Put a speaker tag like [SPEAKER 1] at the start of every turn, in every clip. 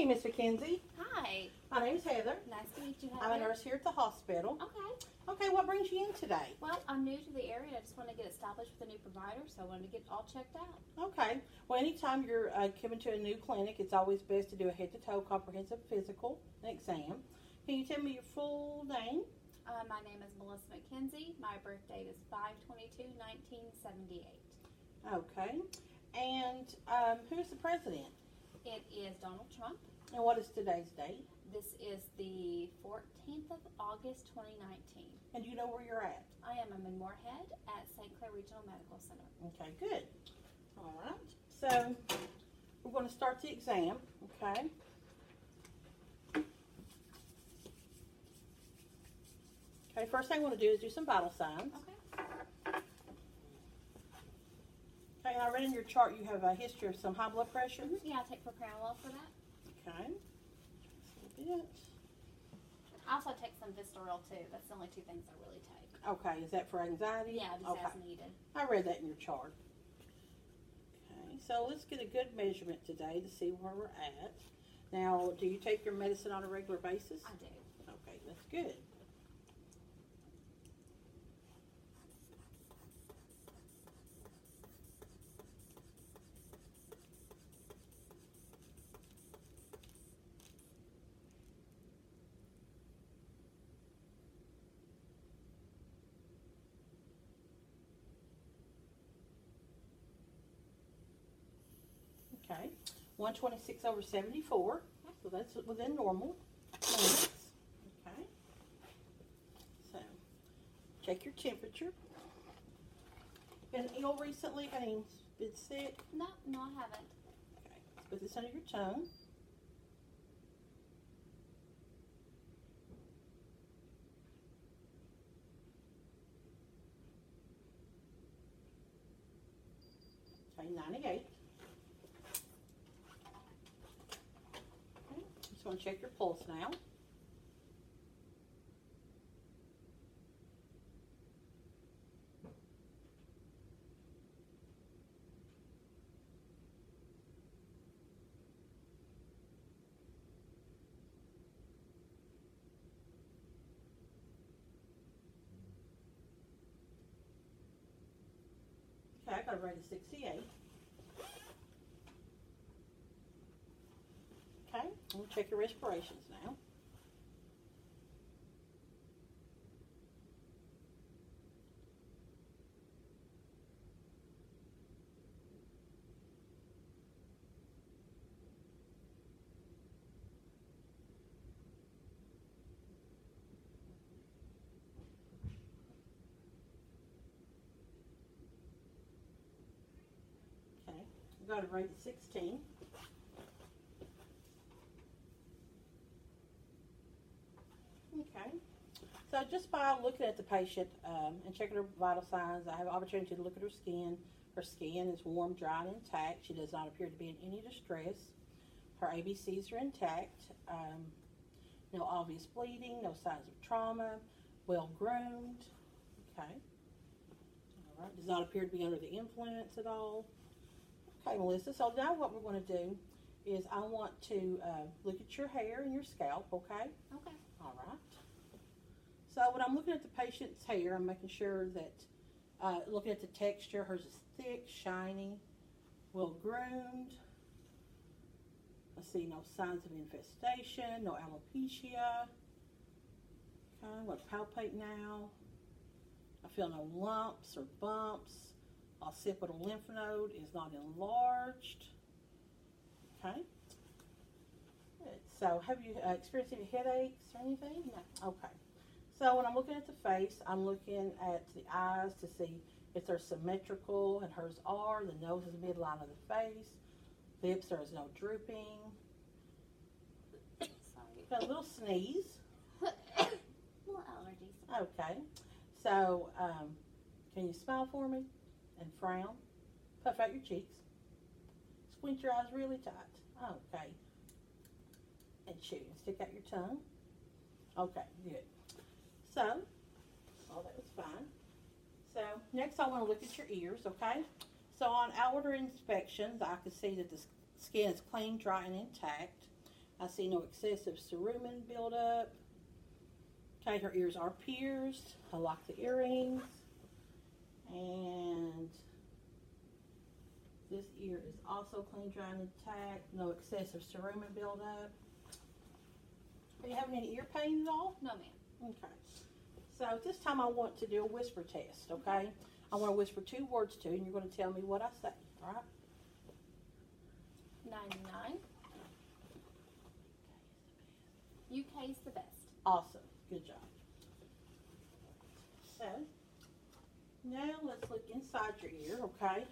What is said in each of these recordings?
[SPEAKER 1] Hey, Miss McKenzie.
[SPEAKER 2] Hi.
[SPEAKER 1] My name's Heather.
[SPEAKER 2] Nice to meet you, Heather.
[SPEAKER 1] I'm a nurse here at the hospital.
[SPEAKER 2] Okay.
[SPEAKER 1] Okay, what brings you in today?
[SPEAKER 2] Well, I'm new to the area. I just want to get established with a new provider, so I wanted to get all checked out.
[SPEAKER 1] Okay. Well, anytime you're coming to a new clinic, it's always best to do a head-to-toe comprehensive physical and exam. Can you tell me your full name?
[SPEAKER 2] My name is Melissa McKenzie. My birth date is 5/22/1978.
[SPEAKER 1] Okay. And who's the president?
[SPEAKER 2] It is Donald Trump.
[SPEAKER 1] And what is today's date?
[SPEAKER 2] This is the 14th of August, 2019.
[SPEAKER 1] And do you know where you're at?
[SPEAKER 2] I am in Moorhead at St. Clair Regional Medical Center.
[SPEAKER 1] Okay, good. All right. So we're going to start the exam, okay? Okay, first thing I want to do is do some vital signs.
[SPEAKER 2] Okay.
[SPEAKER 1] Okay, and I read in your chart you have a history of some high blood pressure.
[SPEAKER 2] Yeah, I take propranolol for that.
[SPEAKER 1] Okay. Just a bit.
[SPEAKER 2] I also take some Vistaril too. That's the only two things I really take.
[SPEAKER 1] Okay, is that for anxiety?
[SPEAKER 2] Yeah, just
[SPEAKER 1] okay.
[SPEAKER 2] as needed.
[SPEAKER 1] I read that in your chart. Okay, so let's get a good measurement today to see where we're at. Now, do you take your medicine on a regular basis?
[SPEAKER 2] I do.
[SPEAKER 1] Okay, that's good. Okay, 126/74, so that's within normal limits. Okay, so check your temperature. Been ill recently? I mean, been sick?
[SPEAKER 2] No, I haven't.
[SPEAKER 1] Okay, let's put this under your tongue. Okay, 98. Just want to check your pulse now. Okay, I got a rate of 68. Okay, we'll check your respirations now. Okay, we got a rate of 16. Okay, so just by looking at the patient and checking her vital signs, I have an opportunity to look at her skin. Her skin is warm, dry, and intact. She does not appear to be in any distress. Her ABCs are intact. No obvious bleeding, no signs of trauma, well groomed. Okay. All right. Does not appear to be under the influence at all. Okay, Melissa. So now what we're going to do is I want to look at your hair and your scalp. Okay.
[SPEAKER 2] Okay.
[SPEAKER 1] All right. So when I'm looking at the patient's hair, I'm making sure that, looking at the texture, hers is thick, shiny, well groomed. I see no signs of infestation, no alopecia. Okay, I'm going to palpate now. I feel no lumps or bumps. Occipital lymph node is not enlarged. Okay. Good. So have you experienced any headaches or anything?
[SPEAKER 2] No.
[SPEAKER 1] Okay. So when I'm looking at the face, I'm looking at the eyes to see if they're symmetrical, and hers are. The nose is the midline of the face. Lips, there is no drooping.
[SPEAKER 2] Sorry.
[SPEAKER 1] Got a little sneeze.
[SPEAKER 2] Little allergies.
[SPEAKER 1] Okay. So, can you smile for me and frown? Puff out your cheeks. Squint your eyes really tight. Okay. And chew. Stick out your tongue. Okay, good. So, oh, that was fine. So, next I want to look at your ears, okay? So, on outward inspections, I can see that the skin is clean, dry, and intact. I see no excessive cerumen buildup. Okay, her ears are pierced. I like the earrings. And this ear is also clean, dry, and intact. No excessive cerumen buildup. Are you having any ear pain at all?
[SPEAKER 2] No, ma'am.
[SPEAKER 1] Okay. So this time I want to do a whisper test, okay? I want to whisper 2 words to you, and you're going to tell me what I say, all right?
[SPEAKER 2] 99. UK's the best.
[SPEAKER 1] Awesome. Good job. So, now let's look inside your ear, okay?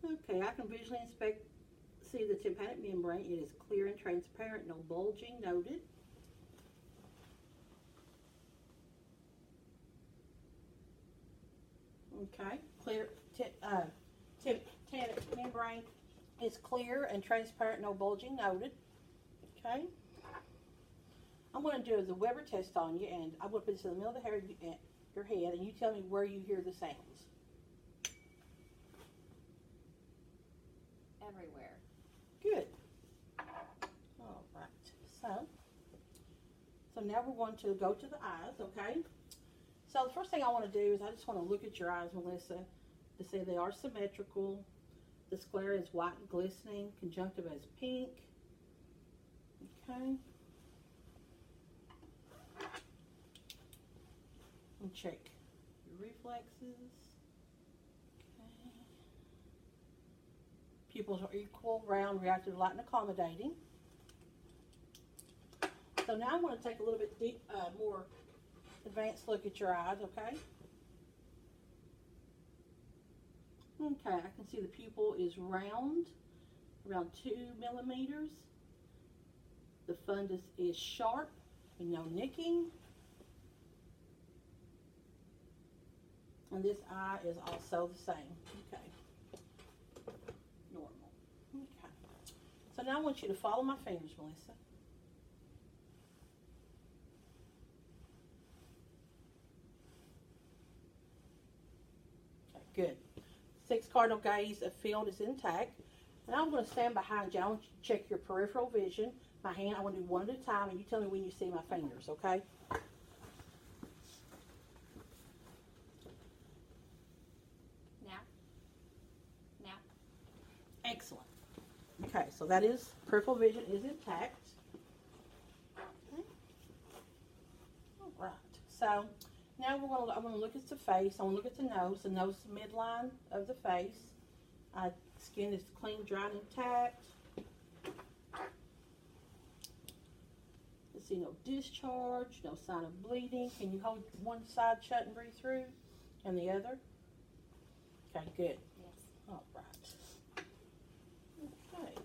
[SPEAKER 1] Okay, I can visually see the tympanic membrane. It is clear and transparent, no bulging noted. Okay, tympanic membrane is clear and transparent, no bulging noted. Okay, I'm going to do the Weber test on you, and I'm going to put this in the middle of the hair, your head, and you tell me where you hear the sounds.
[SPEAKER 2] Everywhere.
[SPEAKER 1] Good. All right. So now we're going to go to the eyes, okay? So the first thing I want to do is I just want to look at your eyes, Melissa, to see they are symmetrical. The sclera is white and glistening. Conjunctiva is pink. Okay. And check your reflexes. Okay. Pupils are equal, round, reactive, light, and accommodating. So now I'm going to take a little bit more advanced look at your eyes, okay? Okay, I can see the pupil is round, around 2 millimeters. The fundus is sharp, and no nicking. And this eye is also the same, okay? Normal, okay. So now I want you to follow my fingers, Melissa. Good. 6 cardinal gaze of field is intact. And I'm going to stand behind you. I want you to check your peripheral vision. My hand, I want to do one at a time, and you tell me when you see my fingers, okay?
[SPEAKER 2] Now.
[SPEAKER 1] Excellent. Okay, so that is, peripheral vision is intact. Okay. All right. So now I'm going to look at the face. I want to look at the nose. The nose is the midline of the face. Skin is clean, dry, and intact. Let's see, no discharge, no sign of bleeding. Can you hold one side shut and breathe through, and the other? Okay, good.
[SPEAKER 2] Yes.
[SPEAKER 1] All right. Okay.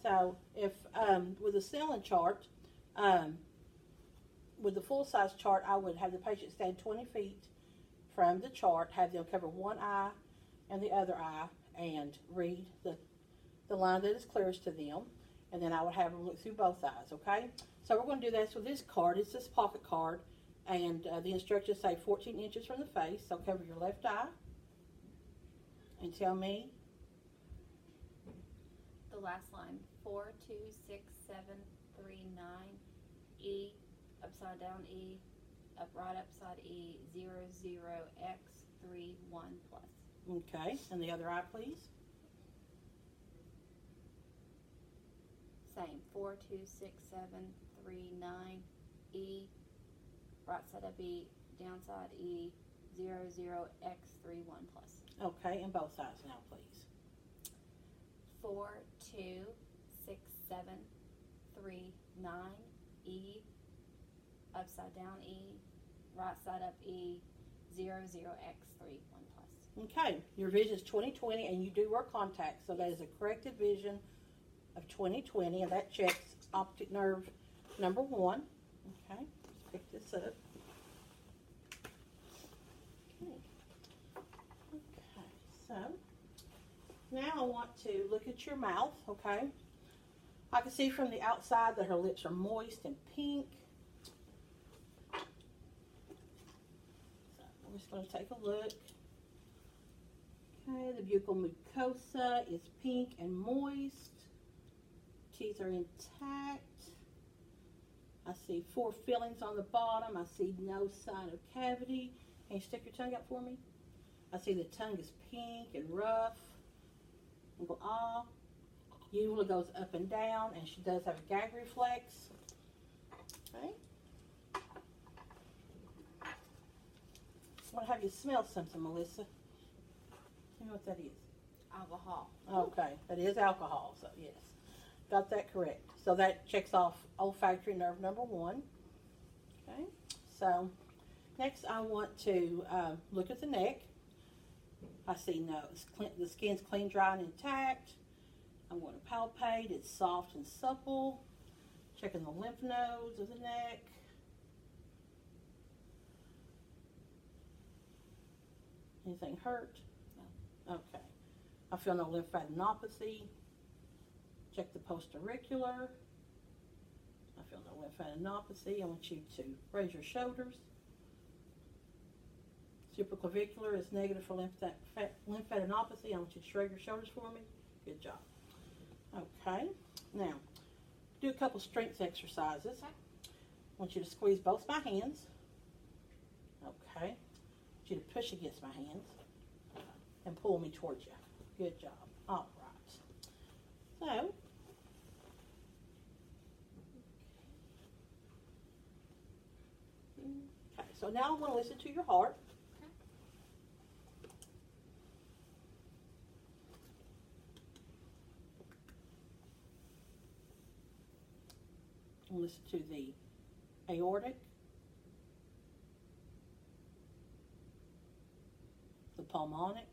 [SPEAKER 1] So if with a ceiling chart, with the full-size chart, I would have the patient stand 20 feet from the chart, have them cover one eye and the other eye, and read the line that is clearest to them, and then I would have them look through both eyes, okay? So we're going to do this with this card. It's this pocket card, and the instructions say 14 inches from the face, so cover your left eye, and tell me.
[SPEAKER 2] The last line, 4, 2, 6, 7, 3, 9, E, upside down E, right upside E, 0, 0, X, 3, 1 plus.
[SPEAKER 1] Okay, and the other eye, please.
[SPEAKER 2] Same, 4, 2, 6, 7, 3, 9, E, right side up E, downside E, 0, 0, X, 3, 1 plus.
[SPEAKER 1] Okay, and both sides now, please.
[SPEAKER 2] 4, 2, 6, 7, 3, 9, E, upside down E, right side up E, 0, 0, X, 3, 1 plus.
[SPEAKER 1] Okay, your vision is 20/20, and you do wear contacts, so that is a corrected vision of 20/20, and that checks optic nerve number 1. Okay, let's pick this up. Okay, so now I want to look at your mouth, okay? I can see from the outside that her lips are moist and pink. So I'm just going to take a look. Okay, the buccal mucosa is pink and moist. Teeth are intact. I see 4 fillings on the bottom. I see no sign of cavity. Can you stick your tongue out for me? I see the tongue is pink and rough. And go, ah. Usually goes up and down, and she does have a gag reflex. Okay. I'm going to have you smell something, Melissa. You know what that is?
[SPEAKER 2] Alcohol.
[SPEAKER 1] Okay, that is alcohol, so yes. Got that correct. So that checks off olfactory nerve number 1. Okay, so next I want to look at the neck. I see no, the skin's clean, dry, and intact. I'm going to palpate. It's soft and supple. Checking the lymph nodes of the neck. Anything hurt? No. Okay. I feel no lymphadenopathy. Check the post-auricular. I feel no lymphadenopathy. I want you to raise your shoulders. Supraclavicular is negative for lymphadenopathy. I want you to shrug your shoulders for me. Good job. Okay. Now, do a couple strength exercises.
[SPEAKER 2] Okay.
[SPEAKER 1] I want you to squeeze both my hands. Okay. I want you to push against my hands and pull me towards you. Good job. All right. So, okay. So now I want to listen to your heart. Listen to the aortic, the pulmonic,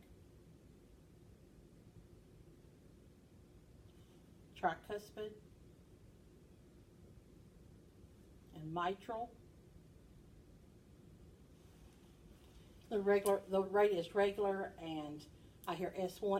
[SPEAKER 1] tricuspid, and mitral. The rate is regular, and I hear S1